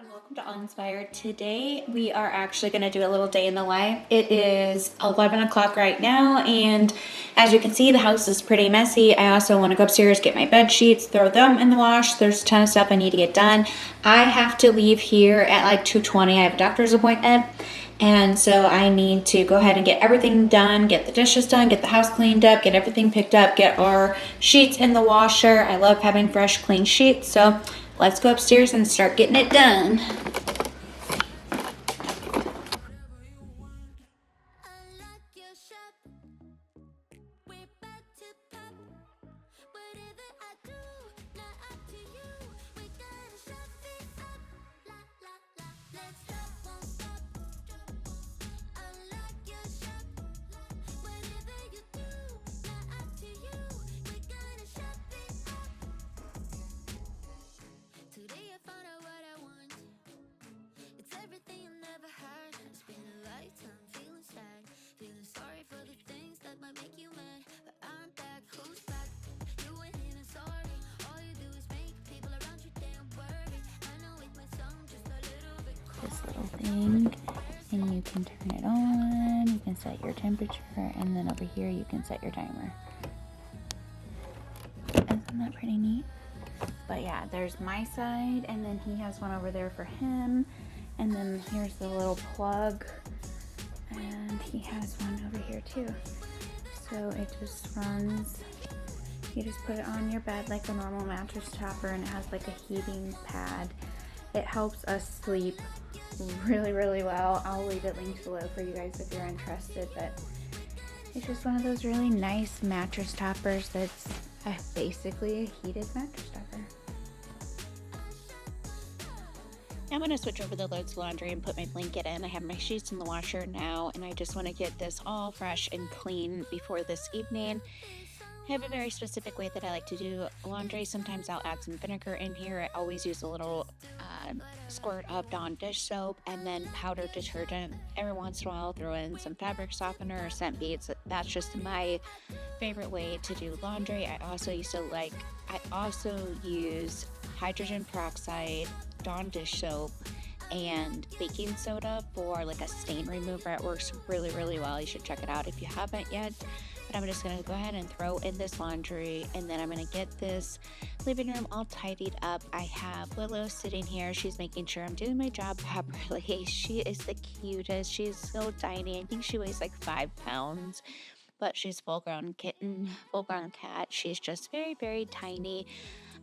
and welcome to Uninspired. Today we are actually going to do a little day in the life. It is 11 o'clock right now, and as you can see, the house is pretty messy. I also want to go upstairs, get my bed sheets, throw them in the wash. There's a ton of stuff I need to get done. I have to leave here at like 2:20. I have a doctor's appointment, and so I need to go ahead and get everything done, get the dishes done, get the house cleaned up, get everything picked up, get our sheets in the washer. I love having fresh, clean sheets, so let's go upstairs and start getting it done. This little thing, and you can turn it on, you can set your temperature, and then over here you can set your timer. Isn't that pretty neat? But yeah, there's my side, and then he has one over there for him, and then here's the little plug, and he has one over here too. So it just runs, you just put it on your bed like a normal mattress topper, and it has like a heating pad. It helps us sleep really well. I'll leave it linked below for you guys if you're interested, but it's just one of those really nice mattress toppers that's basically a heated mattress topper. I'm going to switch over the loads of laundry and put my blanket in. I have my sheets in the washer now, and I just want to get this all fresh and clean before this evening. I have a very specific way that I like to do laundry. Sometimes I'll add some vinegar in here. I always use a little squirt of Dawn dish soap and then powdered detergent. Every once in a while I'll throw in some fabric softener or scent beads. That's just my favorite way to do laundry. I also use hydrogen peroxide, Dawn dish soap, and baking soda for like a stain remover. It works really well. You should check it out if you haven't yet. But I'm just going to go ahead and throw in this laundry, and then I'm going to get this living room all tidied up. I have Willow sitting here. She's making sure I'm doing my job properly. She is the cutest. She's so tiny. I think she weighs like 5 pounds, but she's full-grown kitten, full-grown cat. She's just very tiny.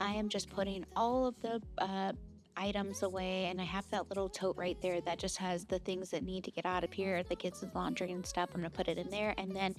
I am just putting all of the items away, and I have that little tote right there that just has the things that need to get out of here, the kids' laundry and stuff. I'm gonna put it in there and then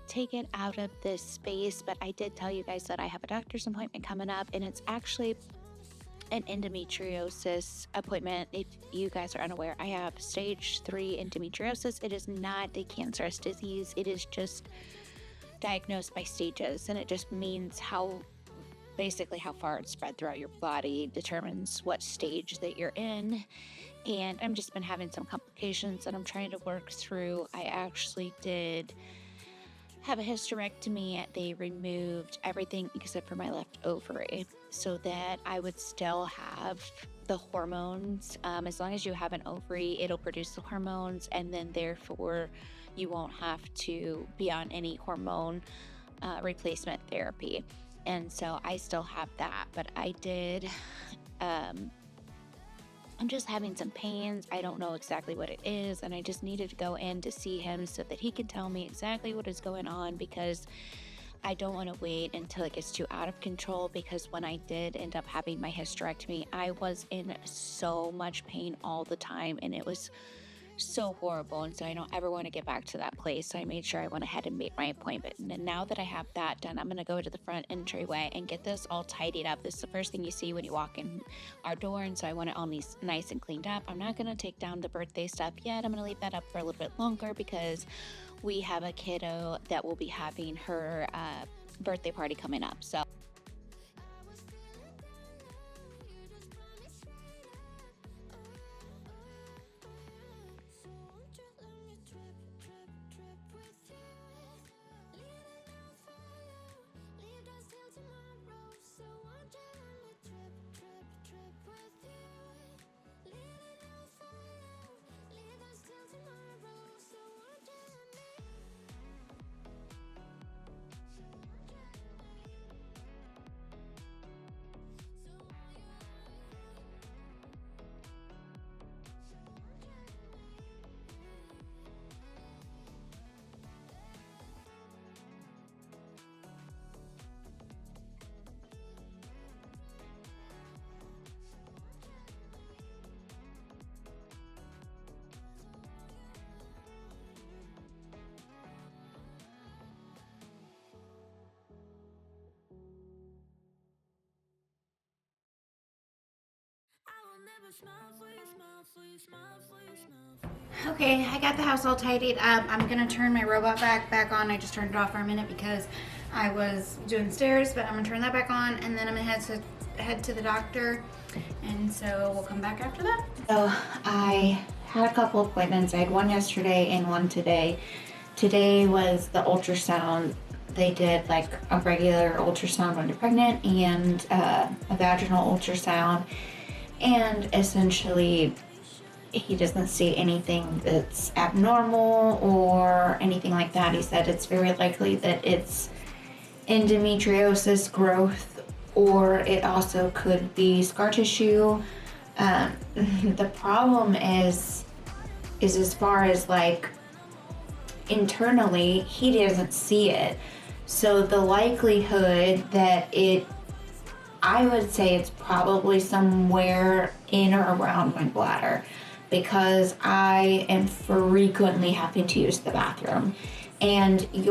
take it out of this space. But I did tell you guys that I have a doctor's appointment coming up, and it's actually an endometriosis appointment. If you guys are unaware, I have stage 3 endometriosis. It is not a cancerous disease. It is just diagnosed by stages, and it just means basically how far it's spread throughout your body determines what stage that you're in. And I've just been having some complications that I'm trying to work through. I actually did have a hysterectomy. They removed everything except for my left ovary so that I would still have the hormones. As long as you have an ovary, it'll produce the hormones, and then therefore you won't have to be on any hormone replacement therapy. And so I still have that, but I did, I'm just having some pains. I don't know exactly what it is, and I just needed to go in to see him so that he could tell me exactly what is going on, because I don't want to wait until it gets too out of control. Because when I did end up having my hysterectomy, I was in so much pain all the time, and it was so horrible, and so I don't ever want to get back to that place. So I made sure I went ahead and made my appointment, and then now that I have that done, I'm going to go to the front entryway and get this all tidied up. This is the first thing you see when you walk in our door, and so I want it all nice and cleaned up. I'm not going to take down the birthday stuff yet. I'm going to leave that up for a little bit longer because we have a kiddo that will be having her birthday party coming up. So Okay, I got the house all tidied up. I'm gonna turn my robot back on. I just turned it off for a minute because I was doing stairs, but I'm gonna turn that back on, and then I'm gonna head to the doctor, and so we'll come back after that. So I had a couple appointments. I had one yesterday and one today. Today was the ultrasound. They did like a regular ultrasound when you're pregnant and a vaginal ultrasound, and essentially he doesn't see anything that's abnormal or anything like that. He said it's very likely that it's endometriosis growth, or it also could be scar tissue. The problem is as far as like internally, he doesn't see it. So the likelihood that I would say it's probably somewhere in or around my bladder, because I am frequently having to use the bathroom. And the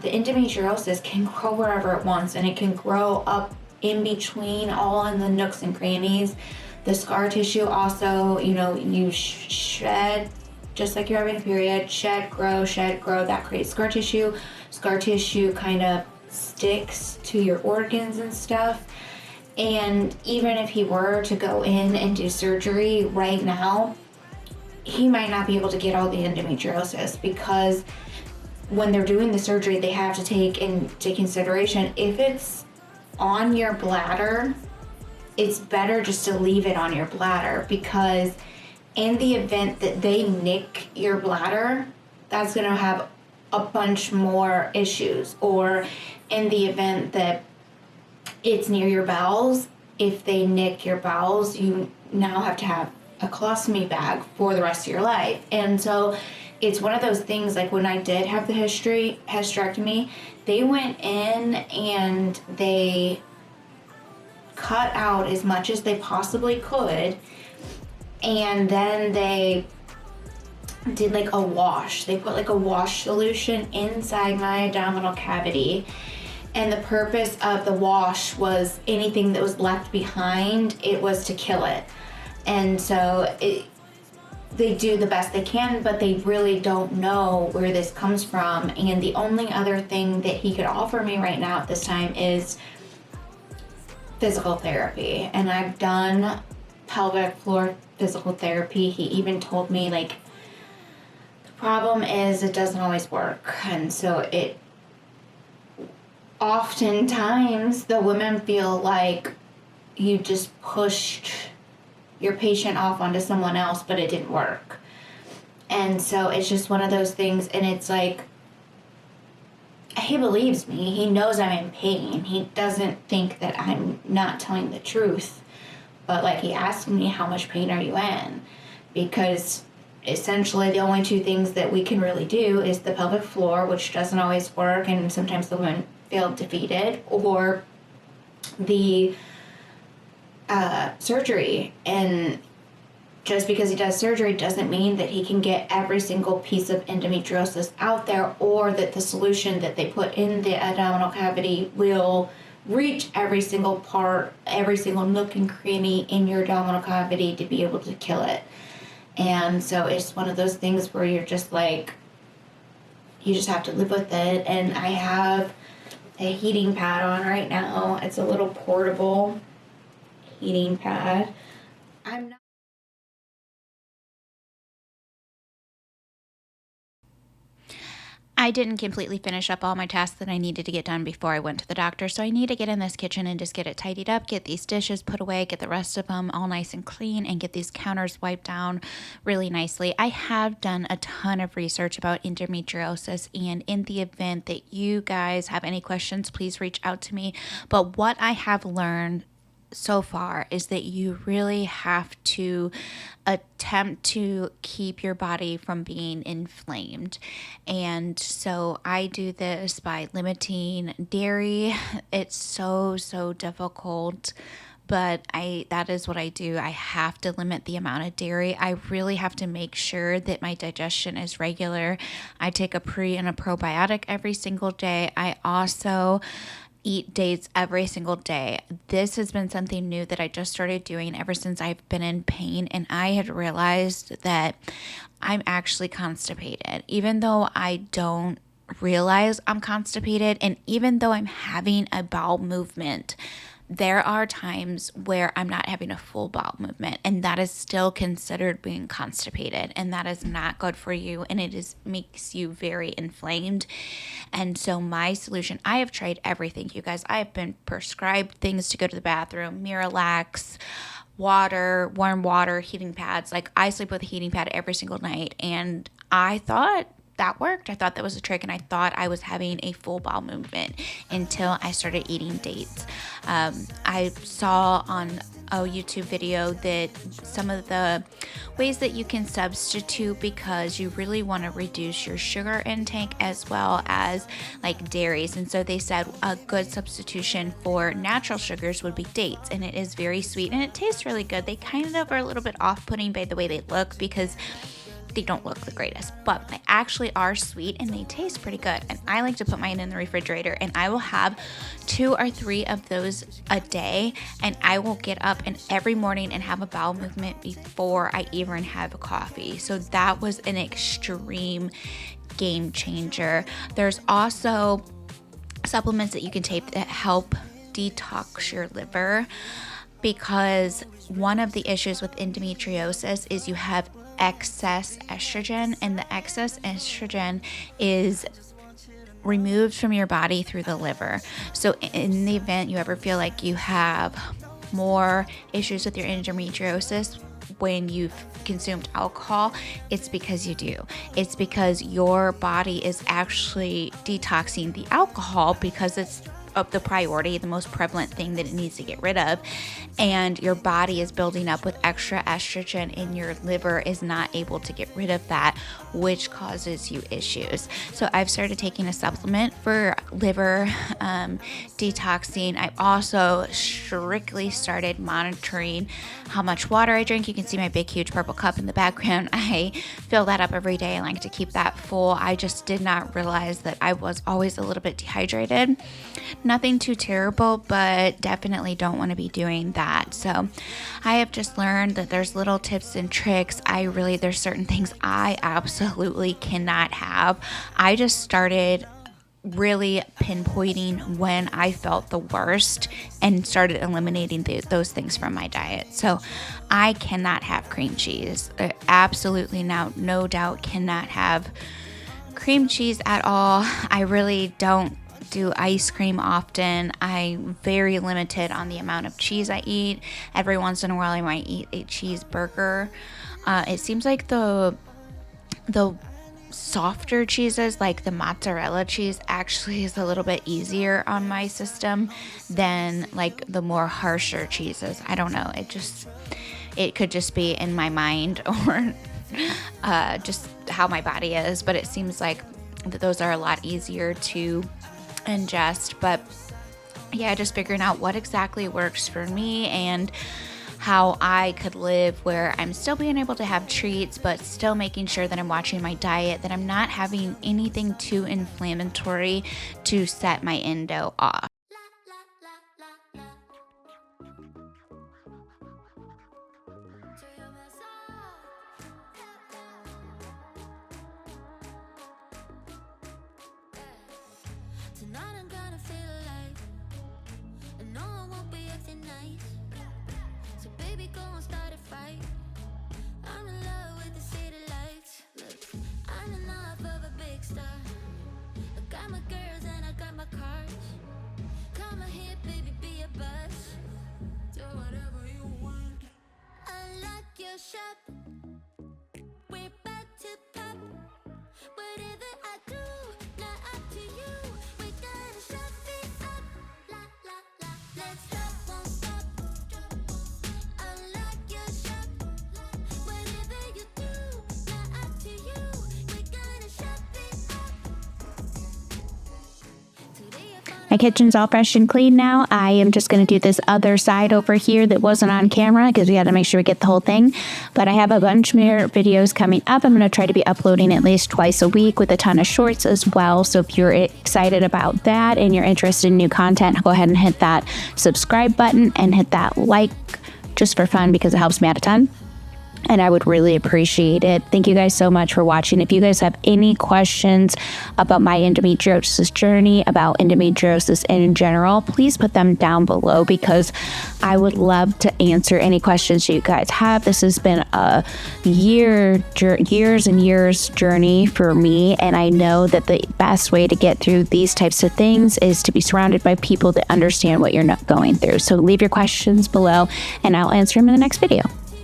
endometriosis can grow wherever it wants, and it can grow up in between, all in the nooks and crannies. The scar tissue also, you shed, just like you're having a period, shed, grow, that creates scar tissue. Scar tissue kind of sticks to your organs and stuff. And even if he were to go in and do surgery right now, he might not be able to get all the endometriosis, because when they're doing the surgery, they have to take into consideration if it's on your bladder, it's better just to leave it on your bladder, because in the event that they nick your bladder, that's going to have a bunch more issues. Or in the event that it's near your bowels, if they nick your bowels, you now have to have a colostomy bag for the rest of your life. And so it's one of those things, like when I did have the hysterectomy, they went in and they cut out as much as they possibly could, and then they did like a wash. They put like a wash solution inside my abdominal cavity, and the purpose of the wash was anything that was left behind, it was to kill it. And so they do the best they can, but they really don't know where this comes from. And the only other thing that he could offer me right now at this time is physical therapy. And I've done pelvic floor physical therapy. He even told me, like, the problem is it doesn't always work. And so oftentimes the women feel like you just pushed your patient off onto someone else, but it didn't work. And so it's just one of those things, and it's like, he believes me. He knows I'm in pain. He doesn't think that I'm not telling the truth. But like, he asked me, how much pain are you in? Because essentially the only two things that we can really do is the pelvic floor, which doesn't always work, and sometimes the women feel defeated, or the surgery. And just because he does surgery doesn't mean that he can get every single piece of endometriosis out there, or that the solution that they put in the abdominal cavity will reach every single part, every single nook and cranny in your abdominal cavity to be able to kill it. And so it's one of those things where you're just like, you just have to live with it. And I have a heating pad on right now. It's a little portable heating pad. I didn't completely finish up all my tasks that I needed to get done before I went to the doctor, so I need to get in this kitchen and just get it tidied up, get these dishes put away, get the rest of them all nice and clean, and get these counters wiped down really nicely. I have done a ton of research about endometriosis, and in the event that you guys have any questions, please reach out to me. But what I have learned so far is that you really have to attempt to keep your body from being inflamed. And so I do this by limiting dairy. It's so difficult, but that is what I do. I have to limit the amount of dairy. I really have to make sure that my digestion is regular. I take a pre and a probiotic every single day. I also eat dates every single day. This has been something new that I just started doing ever since I've been in pain, and I had realized that I'm actually constipated. Even though I don't realize I'm constipated, and even though I'm having a bowel movement, there are times where I'm not having a full bowel movement, and that is still considered being constipated, and that is not good for you, and makes you very inflamed. And so my solution, I have tried everything, you guys. I have been prescribed things to go to the bathroom, Miralax, water, warm water, heating pads. Like, I sleep with a heating pad every single night, and I thought that worked. I thought that was a trick, and I thought I was having a full bowel movement until I started eating dates. I saw on a YouTube video that some of the ways that you can substitute, because you really want to reduce your sugar intake as well as like dairies. And so they said a good substitution for natural sugars would be dates, and it is very sweet and it tastes really good. They kind of are a little bit off-putting by the way they look, because they don't look the greatest, but they actually are sweet and they taste pretty good. And I like to put mine in the refrigerator, and I will have 2 or 3 of those a day, and I will get up and every morning and have a bowel movement before I even have a coffee. So that was an extreme game changer. There's also supplements that you can take that help detox your liver, because one of the issues with endometriosis is you have excess estrogen, and the excess estrogen is removed from your body through the liver. So in the event you ever feel like you have more issues with your endometriosis when you've consumed alcohol, it's because you do. It's because your body is actually detoxing the alcohol, because it's of the priority, the most prevalent thing that it needs to get rid of, and your body is building up with extra estrogen, and your liver is not able to get rid of that, which causes you issues. So I've started taking a supplement for liver detoxing. I also strictly started monitoring how much water I drink. You can see my big huge purple cup in the background. I fill that up every day. I like to keep that full. I just did not realize that I was always a little bit dehydrated. Nothing too terrible, but definitely don't want to be doing that. So I have just learned that there's little tips and tricks. There's certain things I absolutely cannot have. I just started really pinpointing when I felt the worst and started eliminating those things from my diet. So I cannot have cream cheese. Absolutely no doubt cannot have cream cheese at all. I really don't do ice cream often. I'm very limited on the amount of cheese I eat. Every once in a while I might eat a cheeseburger. It seems like the softer cheeses, like the mozzarella cheese, actually is a little bit easier on my system than like the more harsher cheeses. I don't know. It could just be in my mind or just how my body is, but it seems like that those are a lot easier to ingest. But yeah, just figuring out what exactly works for me and how I could live where I'm still being able to have treats, but still making sure that I'm watching my diet, that I'm not having anything too inflammatory to set my endo off. Tonight I'm gonna feel alive, and no, I won't be acting nice. So baby, go and start a fight. I'm in love with the city lights. Look, I'm enough of a big star. I got my girls and I got my cars. Come on here, baby, be a buzz. Do whatever you want. Unlock your shop. We're about to pop. Whatever I do, not up to you. We gotta shut it up. La la la. Let's stop, won't stop. Unlock your shop. Whatever you do, not up to you. We gotta shut it up. Today I found My kitchen's all fresh and clean now. I am just going to do this other side over here that wasn't on camera because we had to make sure we get the whole thing. But I have a bunch more videos coming up. I'm going to try to be uploading at least twice a week with a ton of shorts as well. So if you're excited about that and you're interested in new content, go ahead and hit that subscribe button and hit that like just for fun because it helps me out a ton. And I would really appreciate it. Thank you guys so much for watching. If you guys have any questions about my endometriosis journey, about endometriosis in general, please put them down below because I would love to answer any questions you guys have. This has been a years and years journey for me. And I know that the best way to get through these types of things is to be surrounded by people that understand what you're not going through. So leave your questions below and I'll answer them in the next video.